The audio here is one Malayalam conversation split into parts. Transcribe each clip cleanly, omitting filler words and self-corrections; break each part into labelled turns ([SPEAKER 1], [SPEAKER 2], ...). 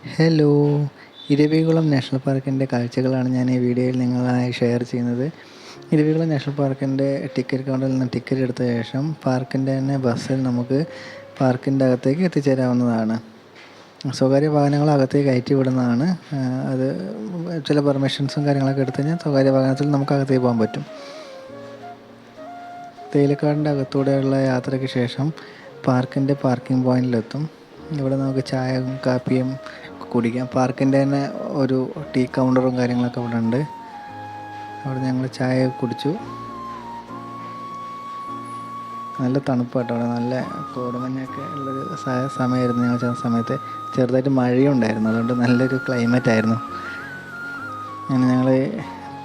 [SPEAKER 1] ഹലോ, ഇരവികുളം നാഷണൽ പാർക്കിൻ്റെ കാഴ്ചകളാണ് ഞാൻ ഈ വീഡിയോയിൽ നിങ്ങളായി ഷെയർ ചെയ്യുന്നത്. ഇരവികുളം നാഷണൽ പാർക്കിൻ്റെ ടിക്കറ്റ് കൗണ്ടറിൽ നിന്ന് ടിക്കറ്റ് എടുത്ത ശേഷം പാർക്കിൻ്റെ തന്നെ ബസ്സിൽ നമുക്ക് പാർക്കിൻ്റെ അകത്തേക്ക് എത്തിച്ചേരാവുന്നതാണ്. സ്വകാര്യ വാഹനങ്ങൾ അകത്തേക്ക് കയറ്റി വിടുന്നതാണ്. അത് ചില പെർമിഷൻസും കാര്യങ്ങളൊക്കെ എടുത്തു കഴിഞ്ഞാൽ സ്വകാര്യ വാഹനത്തിൽ നമുക്ക് അകത്തേക്ക് പോകാൻ പറ്റും. തേയിലക്കാടിൻ്റെ അകത്തൂടെയുള്ള യാത്രയ്ക്ക് ശേഷം പാർക്കിൻ്റെ പാർക്കിംഗ് പോയിന്റിലെത്തും. ഇവിടെ നമുക്ക് ചായയും കാപ്പിയും കുടിക്കാം. പാർക്കിൻ്റെ തന്നെ ഒരു ടീ കൗണ്ടറും കാര്യങ്ങളൊക്കെ ഇവിടെ ഉണ്ട്. അവിടെ ഞങ്ങൾ ചായ കുടിച്ചു. നല്ല തണുപ്പാട്ടോ, അവിടെ നല്ല കോടമഞ്ഞൊക്കെ ഉള്ളൊരു സമയമായിരുന്നു. ഞങ്ങൾ ചെന്ന സമയത്ത് ചെറുതായിട്ട് മഴയും ഉണ്ടായിരുന്നു, അതുകൊണ്ട് നല്ലൊരു ക്ലൈമറ്റ് ആയിരുന്നു. അങ്ങനെ ഞങ്ങൾ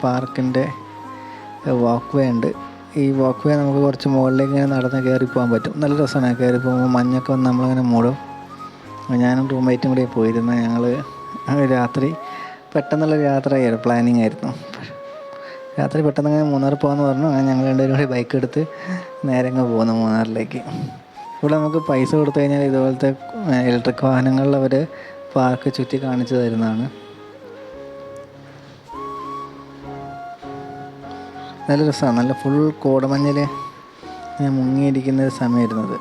[SPEAKER 1] പാർക്കിൻ്റെ വാക്ക് വേ ഉണ്ട്. ഈ വാക്ക് വേ നമുക്ക് കുറച്ച് മുകളിലേക്ക് ഇങ്ങനെ നടന്ന് കയറി പോകാൻ പറ്റും. നല്ല രസമാണ്. കയറി പോകുമ്പോൾ മഞ്ഞൊക്കെ വന്ന് നമ്മളിങ്ങനെ മൂടും. ഞാനും റൂംമേറ്റും കൂടി പോയിരുന്നു. ഞങ്ങൾ രാത്രി പെട്ടെന്നുള്ളൊരു യാത്രയായിരുന്നു, പ്ലാനിങ് ആയിരുന്നു. രാത്രി പെട്ടെന്ന് അങ്ങനെ മൂന്നാർ പോകാമെന്ന് പറഞ്ഞു. അങ്ങനെ ഞങ്ങൾ രണ്ടുപേരും കൂടി ബൈക്ക് എടുത്ത് നേരെ അങ്ങ് പോകുന്നു മൂന്നാറിലേക്ക്. ഇവിടെ നമുക്ക് പൈസ കൊടുത്തു കഴിഞ്ഞാൽ ഇതുപോലത്തെ ഇലക്ട്രിക് വാഹനങ്ങളിൽ അവർ പാർക്ക് ചുറ്റി കാണിച്ചു തരുന്നതാണ്. നല്ല രസമാണ്. നല്ല ഫുൾ കോടമഞ്ഞിൽ മുങ്ങിയിരിക്കുന്ന ഒരു സമയമായിരുന്നത്.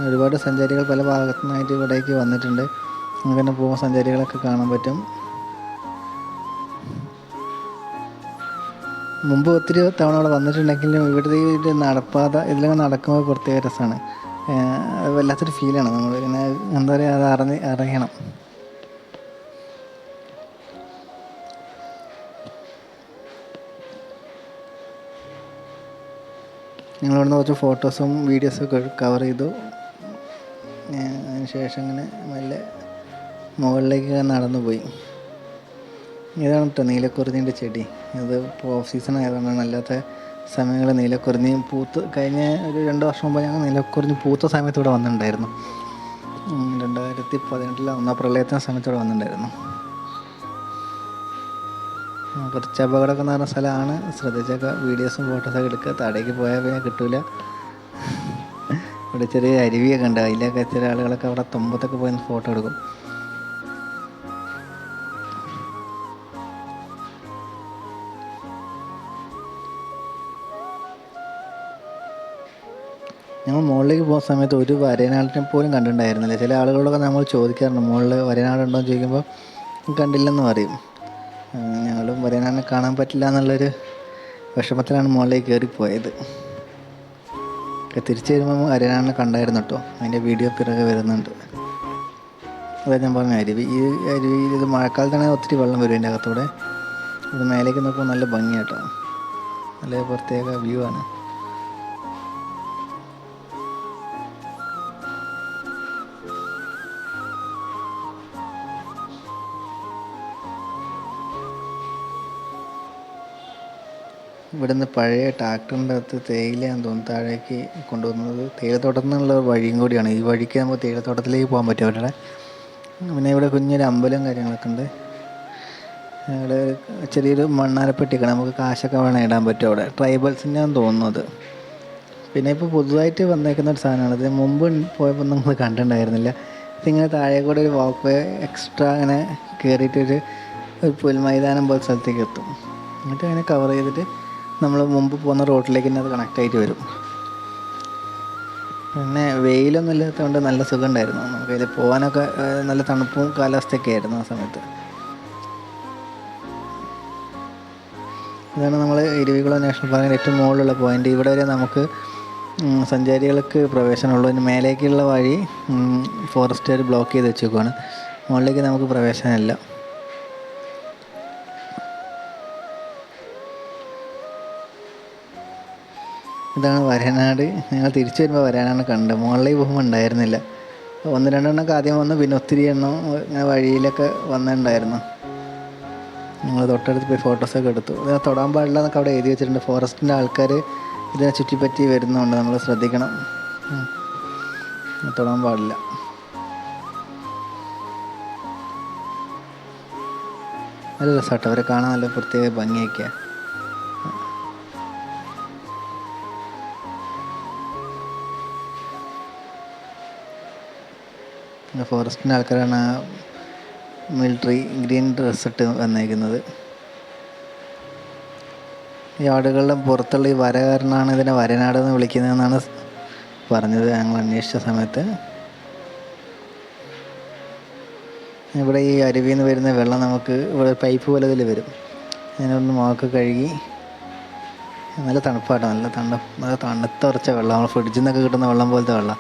[SPEAKER 1] ഒരുപാട് സഞ്ചാരികൾ പല ഭാഗത്തു നിന്നായിട്ട് ഇവിടേക്ക് വന്നിട്ടുണ്ട്. അങ്ങനെ പോകുന്ന സഞ്ചാരികളൊക്കെ കാണാൻ പറ്റും. മുമ്പ് ഒത്തിരി തവണ അവിടെ വന്നിട്ടുണ്ടെങ്കിലും ഇവിടുത്തെ ഈ നടപ്പാത ഇതിലൊക്കെ നടക്കുമ്പോൾ പ്രത്യേക രസമാണ്. വല്ലാത്തൊരു ഫീലാണ്. നമ്മളിങ്ങനെ എന്താ പറയുക, അത് അറിയണം. ഞങ്ങളിവിടുന്ന് കുറച്ച് ഫോട്ടോസും വീഡിയോസൊക്കെ കവർ ചെയ്തു. അതിന് ശേഷം ഇങ്ങനെ മെല്ലെ മുകളിലേക്ക് നടന്നു പോയി. ഇതാണ് കേട്ടോ നീലക്കുറിഞ്ഞിൻ്റെ ചെടി. ഇത് ഇപ്പോൾ ഓഫ് സീസൺ ആയതുകൊണ്ടാണ്. അല്ലാത്ത സമയങ്ങളിൽ നീലക്കുറിഞ്ഞി പൂത്ത്, കഴിഞ്ഞ ഒരു 2 വർഷം മുമ്പ് ഞങ്ങൾ നീലക്കുറിഞ്ഞി പൂത്ത സമയത്ത് ഇവിടെ വന്നിട്ടുണ്ടായിരുന്നു. 2018 ഒന്നാം പ്രളയത്തിന് സമയത്ത് ഇവിടെ വന്നിട്ടുണ്ടായിരുന്നു. കുറച്ച് അപകടമൊക്കെ നടന്ന സ്ഥലമാണ്. ശ്രദ്ധിച്ചൊക്കെ വീഡിയോസും ഫോട്ടോസൊക്കെ എടുക്കുക. താഴേക്ക് പോയാൽ പിന്നെ കിട്ടില്ല. ഇവിടെ ചെറിയ അരുവിയൊക്കെ ഉണ്ട്. അതിലൊക്കെ ചില ആളുകളൊക്കെ അവിടെ തുമ്പത്തൊക്കെ പോയി ഫോട്ടോ എടുക്കും. ഞങ്ങൾ മുകളിലേക്ക് പോകുന്ന സമയത്ത് ഒരു വരനാടിനെ പോലും കണ്ടിട്ടുണ്ടായിരുന്നില്ല. ചില ആളുകളൊക്കെ നമ്മൾ ചോദിക്കാറുണ്ട്, മുകളിൽ വരനാടുണ്ടോ എന്ന് ചോദിക്കുമ്പോൾ കണ്ടില്ലെന്ന് പറയും. ഞങ്ങളും വരനാടിനെ കാണാൻ പറ്റില്ല എന്നുള്ളൊരു വിഷമത്തിലാണ് മുകളിലേക്ക് കയറിപ്പോയത്. തിരിച്ചു വരുമ്പോൾ വരനാടിനെ കണ്ടായിരുന്നു കേട്ടോ. അതിൻ്റെ വീഡിയോ പിറകെ വരുന്നുണ്ട്. അതായത് ഞാൻ പറഞ്ഞ അരുവി. ഈ അരുവിയിൽ ഇത് മഴക്കാലത്താണെങ്കിൽ ഒത്തിരി വെള്ളം വരും ഇതിൻ്റെ അകത്തൂടെ. ഇത് മേലേക്ക് നോക്കുമ്പോൾ നല്ല ഭംഗിയാട്ടോ, നല്ല പ്രത്യേക വ്യൂ ആണ്. ഇവിടുന്ന് പഴയ ട്രാക്ടറിൻ്റെ അകത്ത് തേയിലയാന്ന് തോന്നുന്നു താഴേക്ക് കൊണ്ടുവന്നത്. തേയിലത്തോട്ടത്തിൽ നിന്നുള്ള വഴിയും കൂടിയാണ്. ഈ വഴിക്ക് നമുക്ക് തേയിലത്തോട്ടത്തിലേക്ക് പോകാൻ പറ്റും അവരുടെ. പിന്നെ ഇവിടെ കുഞ്ഞൊരു അമ്പലം കാര്യങ്ങളൊക്കെ ഉണ്ട്. അവിടെ ചെറിയൊരു മണ്ണാരപ്പെട്ടിയൊക്കെ, നമുക്ക് കാശൊക്കെ വേണം ഇടാൻ പറ്റും അവിടെ. ട്രൈബൽസിൻ്റെയാണെന്ന് തോന്നുന്നത്. പിന്നെ ഇപ്പോൾ പുതുതായിട്ട് വന്നേക്കുന്ന ഒരു സാധനമാണ്. ഇത് മുമ്പ് പോയപ്പോൾ നമ്മൾ കണ്ടിട്ടുണ്ടായിരുന്നില്ല. ഇതിങ്ങനെ താഴെ കൂടെ ഒരു വാക്ക് വേ എക്സ്ട്രാ അങ്ങനെ കയറിയിട്ടൊരു പുൽമൈതാനം പോലെ സ്ഥലത്തേക്ക് എത്തും. എന്നിട്ട് അങ്ങനെ കവർ ചെയ്തിട്ട് നമ്മൾ മുമ്പ് പോകുന്ന റോഡിലേക്ക് തന്നെ അത് കണക്റ്റ് ആയിട്ട് വരും. പിന്നെ വെയിലൊന്നും ഇല്ലാത്തതുകൊണ്ട് നല്ല സുഖം ഉണ്ടായിരുന്നു. നമുക്കതിൽ പോകാനൊക്കെ നല്ല തണുപ്പും കാലാവസ്ഥയൊക്കെ ആയിരുന്നു ആ സമയത്ത്. ഇതാണ് നമ്മൾ ഇരവികുളം നാഷണൽ പാർക്കിൻ്റെ ഏറ്റവും മുകളിലുള്ള പോയിൻ്റ്. ഇവിടെ വരെ നമുക്ക് സഞ്ചാരികൾക്ക് പ്രവേശനമുള്ളൂ. ഇതിന് മേലേക്കുള്ള വഴി ഫോറസ്റ്റുകാർ ബ്ലോക്ക് ചെയ്ത് വെച്ചേക്കുവാണ്. മുകളിലേക്ക് നമുക്ക് പ്രവേശനമില്ല. ഇതാണ് വരനാട്. ഞങ്ങൾ തിരിച്ചു വരുമ്പോൾ വരനാണ് കണ്ടത്. മുകളിലേക്ക് പോകുമ്പോൾ ഉണ്ടായിരുന്നില്ല. 1-2 എണ്ണമൊക്കെ ആദ്യം വന്നു, പിന്നെ ഒത്തിരി എണ്ണം ഇങ്ങനെ വഴിയിലൊക്കെ വന്നിട്ടുണ്ടായിരുന്നു. ഞങ്ങൾ തൊട്ടടുത്ത് പോയി ഫോട്ടോസൊക്കെ എടുത്തു. ഇതിനെ തൊടാൻ പാടില്ല എന്നൊക്കെ അവിടെ എഴുതി വെച്ചിട്ടുണ്ട്. ഫോറസ്റ്റിൻ്റെ ആൾക്കാർ ഇതിനെ ചുറ്റിപ്പറ്റി വരുന്നുണ്ട്, നമ്മൾ ശ്രദ്ധിക്കണം. തൊടാൻ പാടില്ല. നല്ല രസമാട്ടോ, അവരെ കാണാൻ നല്ല പ്രത്യേക ഭംഗിയൊക്കെയാണ്. ഫോറസ്റ്റിൻ്റെ ആൾക്കാരാണ് ആ മിലിറ്ററി ഗ്രീൻ ഡ്രസ്സ് ഇട്ട് വന്നേക്കുന്നത്. ഈ ആടുകളുടെ പുറത്തുള്ള ഈ വര കാരണമാണ് ഇതിനെ വരനാടെന്ന് വിളിക്കുന്നതെന്നാണ് പറഞ്ഞത് ഞങ്ങൾ അന്വേഷിച്ച സമയത്ത്. ഇവിടെ ഈ അരുവിയിൽ നിന്ന് വരുന്ന വെള്ളം നമുക്ക് ഇവിടെ പൈപ്പ് പോലെ ഇതിൽ വരും. അതിനൊന്ന് മുഖമൊക്കെ കഴുകി. നല്ല തണുപ്പാട്ടോ, നല്ല തണുത്തുറച്ച വെള്ളം, നമ്മൾ ഫ്രിഡ്ജിൽ നിന്നൊക്കെ കിട്ടുന്ന വെള്ളം പോലത്തെ വെള്ളം.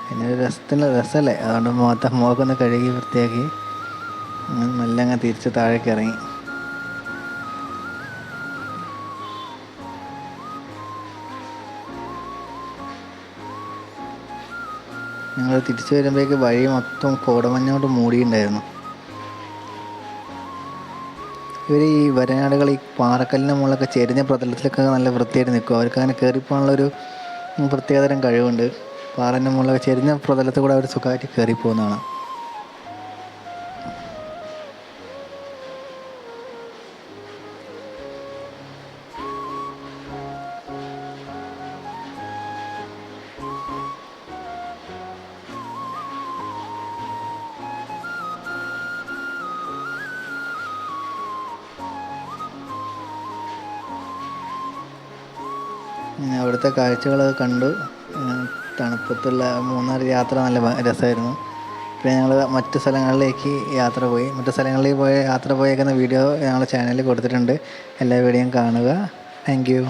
[SPEAKER 1] പിന്നെ ഒരു രസമല്ലേ, അതുകൊണ്ട് മുഖമൊന്ന് കഴുകി വൃത്തിയാക്കി മെല്ലെ അങ്ങ് തിരിച്ച് താഴേക്ക് ഇറങ്ങി. ഞങ്ങൾ തിരിച്ചു വരുമ്പോഴേക്ക് വഴി മൊത്തം കോടമഞ്ഞോട്ട് മൂടിയിട്ടുണ്ടായിരുന്നു. ഇവർ ഈ വരനാടുകൾ ഈ പാറക്കല്ലിൻ്റെ മുകളിലൊക്കെ ചെരിഞ്ഞ പ്രതലത്തിലൊക്കെ നല്ല വൃത്തിയായിട്ട് നിൽക്കും. അവർക്ക് അങ്ങനെ കയറിപ്പോകാനുള്ളൊരു പ്രത്യേകതരം കഴിവുണ്ട്. പാറൻ്റെ മുകളിലൊക്കെ ചെരിഞ്ഞ പ്രതലത്തിൽ കൂടെ അവർ സുഖമായിട്ട് കയറിപ്പോകുന്നതാണ്. അവിടുത്തെ കാഴ്ചകളൊക്കെ കണ്ടു. തണുപ്പത്തുള്ള മൂന്നാർ യാത്ര നല്ല രസമായിരുന്നു. പിന്നെ ഞങ്ങൾ മറ്റു സ്ഥലങ്ങളിലേക്ക് യാത്ര പോയേക്കുന്ന വീഡിയോ ഞങ്ങളുടെ ചാനലിൽ കൊടുത്തിട്ടുണ്ട്. എല്ലാ വീഡിയോയും കാണുക. Thank you.